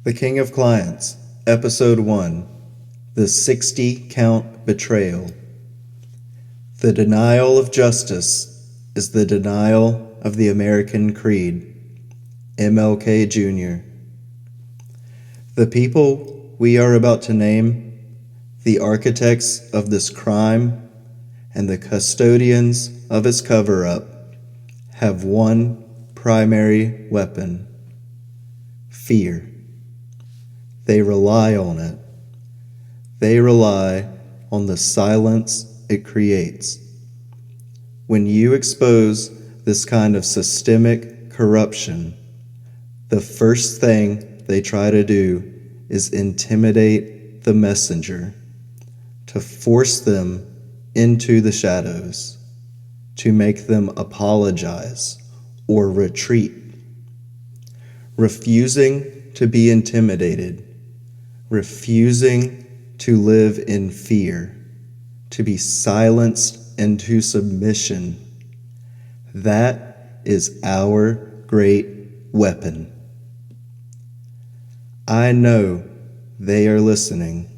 The King of Clients, Episode 1, The 60-Count Betrayal. The denial of justice is the denial of the American creed. MLK Jr. The people we are about to name, the architects of this crime and the custodians of its cover-up, have one primary weapon: fear. They rely on it. They rely on the silence it creates. When you expose this kind of systemic corruption, the first thing they try to do is intimidate the messenger, to force them into the shadows, to make them apologize or retreat. Refusing to be intimidated, refusing to live in fear, to be silenced into submission. That is our great weapon. I know they are listening.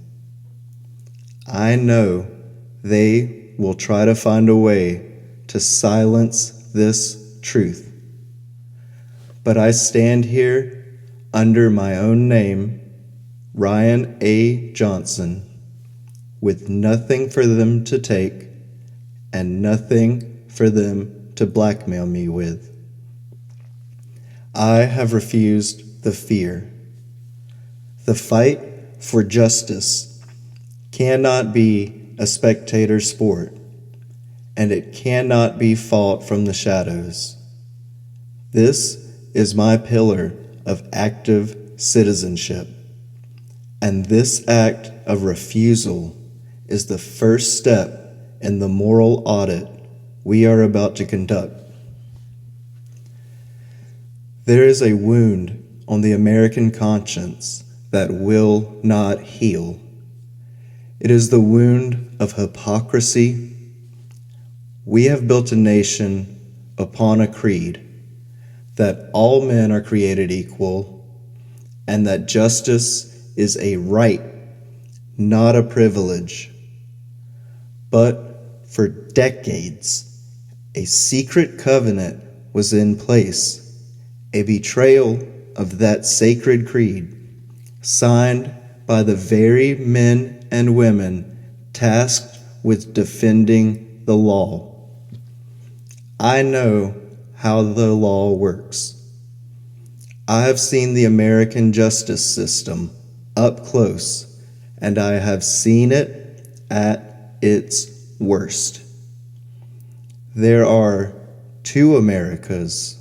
I know they will try to find a way to silence this truth. But I stand here under my own name, Ryan A. Johnson, with nothing for them to take and nothing for them to blackmail me with. I have refused the fear. The fight for justice cannot be a spectator sport, and it cannot be fought from the shadows. This is my pillar of active citizenship. And this act of refusal is the first step in the moral audit we are about to conduct. There is a wound on the American conscience that will not heal. It is the wound of hypocrisy. We have built a nation upon a creed that all men are created equal and that justice is a right, not a privilege. But for decades, a secret covenant was in place, a betrayal of that sacred creed, signed by the very men and women tasked with defending the law. I know how the law works. I have seen the American justice system up close, and I have seen it at its worst. There are two Americas.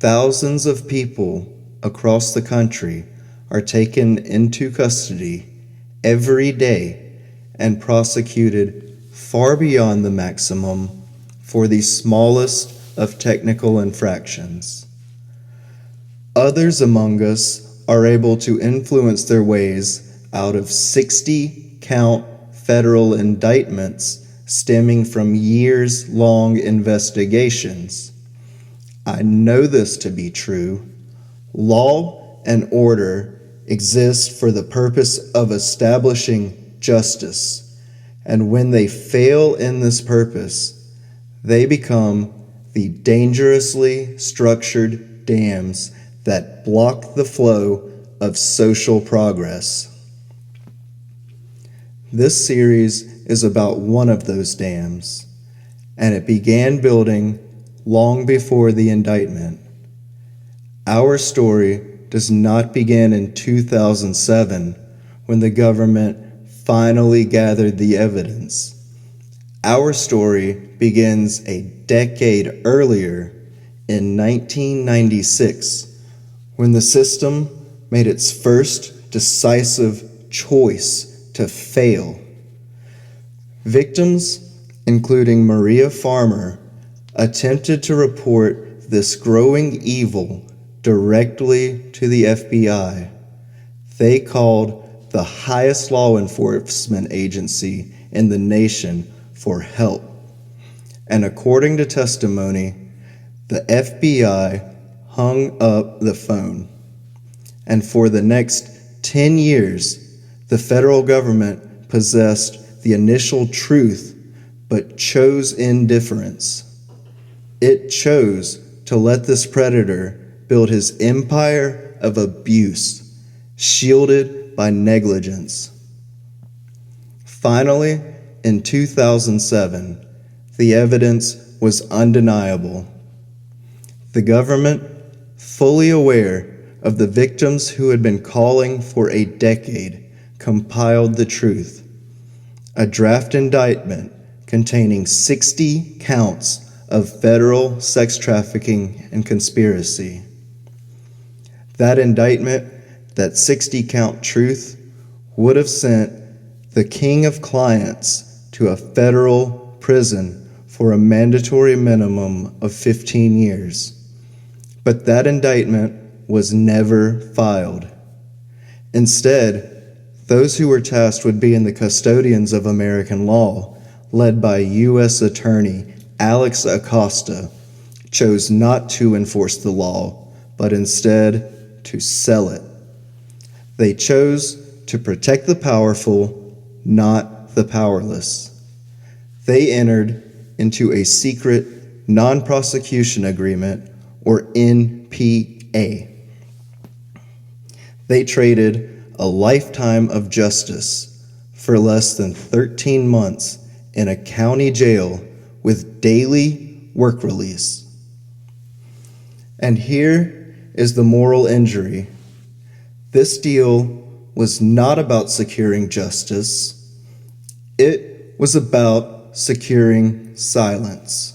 Thousands of people across the country are taken into custody every day and prosecuted far beyond the maximum for the smallest of technical infractions. Others among us are able to influence their ways out of 60-count federal indictments stemming from years-long investigations. I know this to be true. Law and order exist for the purpose of establishing justice, and when they fail in this purpose, they become the dangerously structured dams that block the flow of social progress. This series is about one of those dams, and it began building long before the indictment. Our story does not begin in 2007 when the government finally gathered the evidence. Our story begins a decade earlier in 1996 when the system made its first decisive choice to fail. Victims, including Maria Farmer, attempted to report this growing evil directly to the FBI. They called the highest law enforcement agency in the nation for help. And according to testimony, the FBI hung up the phone. and for the next 10 years, the federal government possessed the initial truth but chose indifference. It chose to let this predator build his empire of abuse, shielded by negligence. Finally, in 2007, the evidence was undeniable. The government, fully aware of the victims who had been calling for a decade, compiled the truth. A draft indictment containing 60 counts of federal sex trafficking and conspiracy. That indictment, that 60-count truth, would have sent the king of clients to a federal prison for a mandatory minimum of 15 years. But that indictment was never filed. Instead, those who were tasked with being the custodians of American law, led by U.S. Attorney Alex Acosta, chose not to enforce the law, but instead to sell it. They chose to protect the powerful, not the powerless. They entered into a secret Non-Prosecution Agreement, or NPA. They traded a lifetime of justice for less than 13 months in a county jail with daily work release. And here is the moral injury. This deal was not about securing justice. It was about securing silence.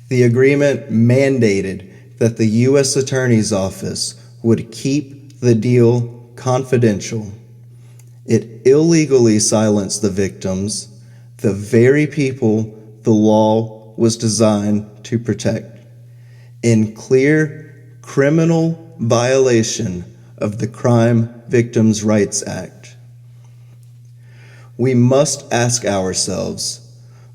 The agreement mandated that the U.S. Attorney's Office would keep the deal confidential. It illegally silenced the victims, the very people the law was designed to protect, in clear criminal violation of the Crime Victims' Rights Act. We must ask ourselves,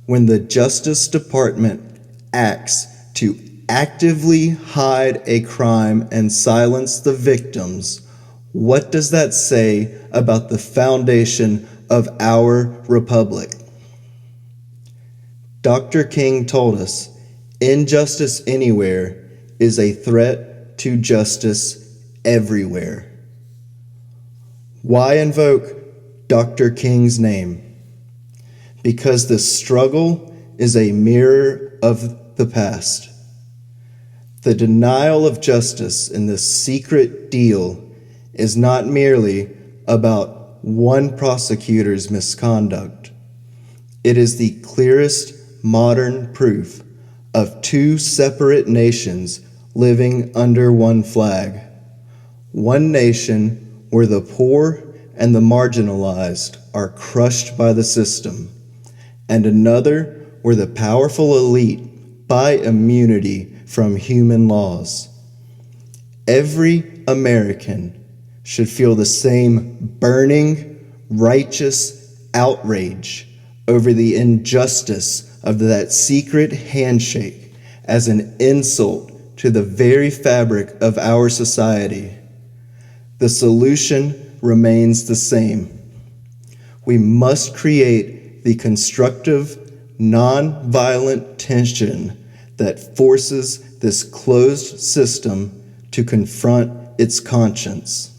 when the Justice Department acts to actively hide a crime and silence the victims, what does that say about the foundation of our republic? Dr. King told us, injustice anywhere is a threat to justice everywhere. Why invoke Dr. King's name? Because the struggle is a mirror of the past. The denial of justice in this secret deal is not merely about one prosecutor's misconduct. It is the clearest modern proof of two separate nations living under one flag. One nation where the poor and the marginalized are crushed by the system, and another where the powerful elite buy immunity from human laws. Every American should feel the same burning, righteous outrage over the injustice of that secret handshake as an insult to the very fabric of our society. The solution remains the same. We must create the constructive, non-violent tension that forces this closed system to confront its conscience.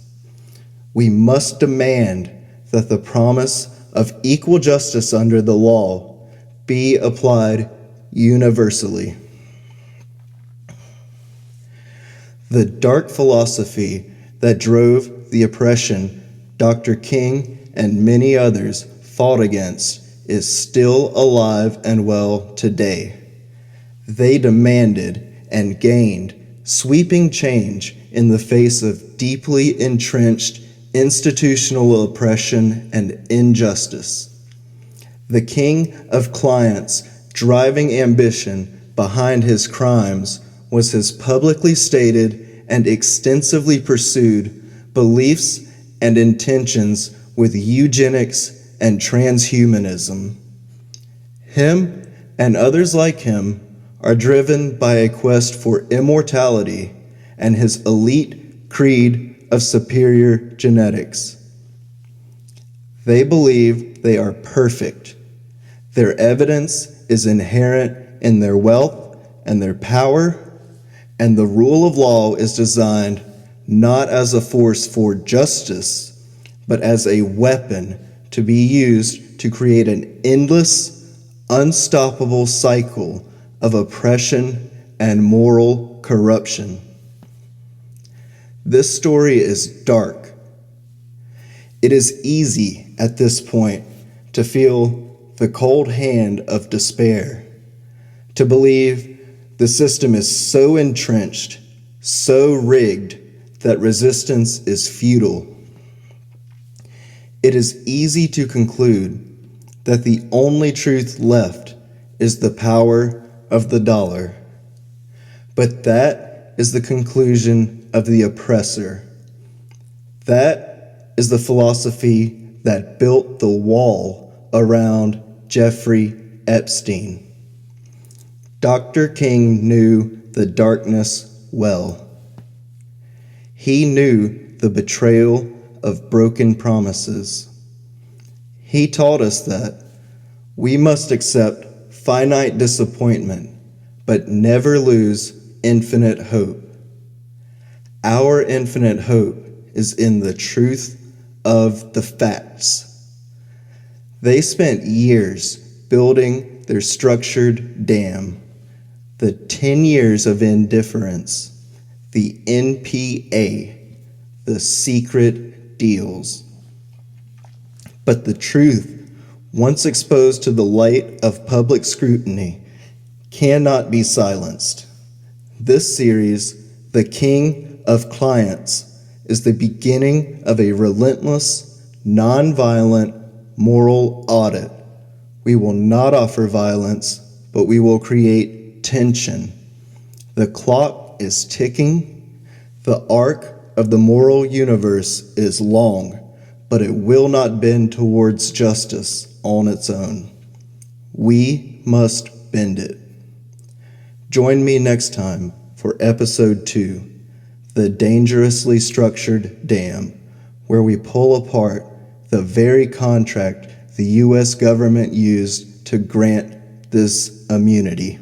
We must demand that the promise of equal justice under the law be applied universally. The dark philosophy that drove the oppression Dr. King and many others fought against is still alive and well today. They demanded and gained sweeping change in the face of deeply entrenched institutional oppression and injustice. The king of clients' driving ambition behind his crimes was his publicly stated and extensively pursued beliefs and intentions with eugenics and transhumanism. Him and others like him are driven by a quest for immortality and his elite creed of superior genetics. They believe they are perfect. Their evidence is inherent in their wealth and their power, and the rule of law is designed not as a force for justice, but as a weapon to be used to create an endless, unstoppable cycle of oppression and moral corruption. This story is dark. It is easy at this point to feel the cold hand of despair, to believe the system is so entrenched, so rigged, that resistance is futile. It is easy to conclude that the only truth left is the power of the dollar. But that is the conclusion of the oppressor. That is the philosophy that built the wall around Jeffrey Epstein. Dr. King knew the darkness well. He knew the betrayal of broken promises. He taught us that we must accept finite disappointment, but never lose infinite hope. Our infinite hope is in the truth of the facts. They spent years building their structured dam, the 10 years of indifference, the NPA, the secret deals. But the truth, once exposed to the light of public scrutiny, cannot be silenced. This series, The King of Clients, is the beginning of a relentless, nonviolent moral audit. We will not offer violence, but we will create tension. The clock is ticking. The arc of the moral universe is long, but it will not bend towards justice on its own. We must bend it. Join me next time for episode 2, The Dangerously Structured Dam, where we pull apart the very contract the U.S. government used to grant this immunity.